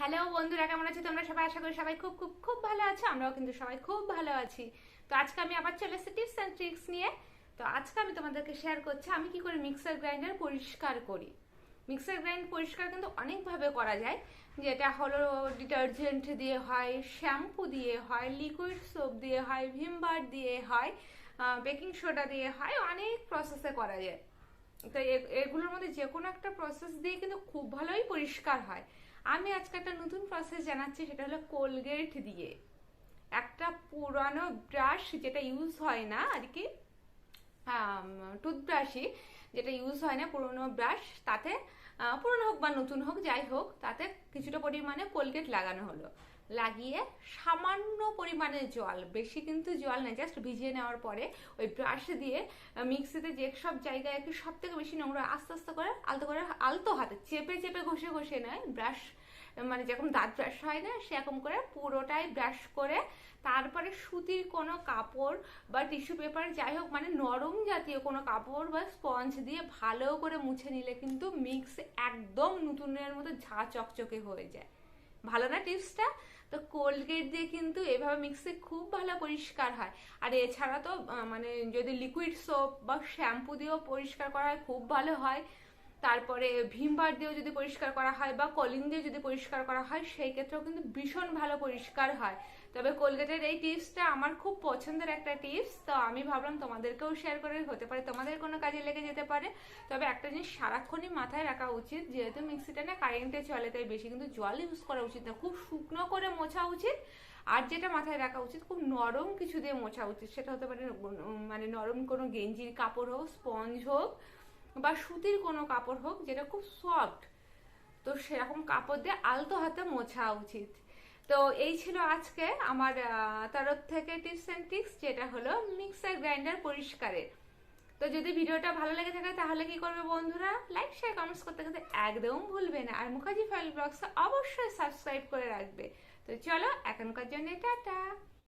Hello বন্ধুরা, কেমন আছো তোমরা সবাই? আশা করি সবাই খুব খুব খুব ভালো আছো। আমরাও কিন্তু সবাই খুব ভালো আছি। তো আজকে আমি আবার চলে এসেছি টিপস অ্যান্ড ট্রিক্স নিয়ে। তো আজকে আমি তোমাদেরকে শেয়ার করছি আমি কি করে মিক্সার গ্রাইন্ডার পরিষ্কার করি। মিক্সার গ্রাইন্ড পরিষ্কার কিন্তু অনেকভাবে করা যায়, যেটা হলো ডিটারজেন্ট দিয়ে হয়, শ্যাম্পু দিয়ে হয়, লিকুইড সোপ দিয়ে হয়, ভিম বার দিয়ে হয়, বেকিং সোডা দিয়ে হয়, অনেক প্রসেসে করা যায়। তো এগুলোর মধ্যে যে কোনো একটা প্রসেস দিয়ে কিন্তু খুব ভালোই পরিষ্কার হয়। আমি আজকে একটা নতুন প্রসেস জানাচ্ছি, সেটা হলো কোলগেট দিয়ে। একটা পুরানো ব্রাশ যেটা ইউজ হয় না আর কি, টুথব্রাশই যেটা ইউজ হয় না, পুরোনো ব্রাশ, তাতে পুরোনো হোক বা নতুন হোক যাই হোক, তাতে কিছুটা পরিমাণে কোলগেট লাগানো হলো। লাগিয়ে সামান্য পরিমাণে জল, বেশি কিন্তু জল নেই, জাস্ট ভিজিয়ে নেওয়ার পরে ওই ব্রাশ দিয়ে মিক্সিতে যে সব জায়গায় একটু সব থেকে বেশি নোংরা আস্তে আস্তে করে আলতো হাতে চেপে চেপে ঘষে ঘষে নেয় ব্রাশ, মানে যেরকম দাঁত ব্রাশ হয় না সেরকম করে পুরোটাই ব্রাশ করে তারপরে সুতির কোনো কাপড় বা টিস্যু পেপার যাই হোক, মানে নরম জাতীয় কোনো কাপড় বা স্পঞ্জ দিয়ে ভালো করে মুছে নিলে কিন্তু মিক্স একদম নতুনের মতো ঝা চকচকে হয়ে যায়। ভালো না টিপসটা? তো কোলগেট দিয়ে কিন্তু এভাবে মিক্সে খুব ভালো পরিষ্কার হয়। আর এছাড়া তো মানে যদি লিকুইড সোপ বা শ্যাম্পু দিয়েও পরিষ্কার করা হয় খুব ভালো হয়। তারপরে ভিম বার দিয়েও যদি পরিষ্কার করা হয় বা কলিন দিয়ে যদি পরিষ্কার করা হয় সেই ক্ষেত্রেও কিন্তু ভীষণ ভালো পরিষ্কার হয়। তবে কোলগেটের এই টিপসটা আমার খুব পছন্দের একটা টিপস, তো আমি ভাবলাম তোমাদেরকেও শেয়ার করে, হতে পারে তোমাদের কোনো কাজে লেগে যেতে পারে। তবে একটা জিনিস সারাক্ষণই মাথায় রাখা উচিত, যেহেতু মিক্সিটা না কারেন্টে চলে তাই বেশি কিন্তু জল ইউজ করা উচিত না, খুব শুকনো করে মোছা উচিত। আর যেটা মাথায় রাখা উচিত, খুব নরম কিছু দিয়ে মোছা উচিত, সেটা হতে পারে মানে নরম কোনো গেঞ্জির কাপড় হোক, স্পঞ্জ হোক বা সুতির কোনো কাপড় হোক যেটা খুব সফট, তো সেরকম কাপড় দিয়ে আলতো হাতে মোছা উচিত। তো এই ছিল আজকে আমার তরফ থেকে টিপস অ্যান্ড ট্রিক্স, যেটা হলো মিক্সার গ্রাইন্ডার পরিষ্কারের। তো যদি ভিডিওটা ভালো লেগে থাকে তাহলে কি করবে বন্ধুরা, লাইক শেয়ার কমেন্টস করতে কিন্তু একদম ভুলবে না, আর মুখার্জি ফাইল ব্লগস অবশ্যই সাবস্ক্রাইব করে রাখবে। তো চলো এখনকার জন্য টাটা।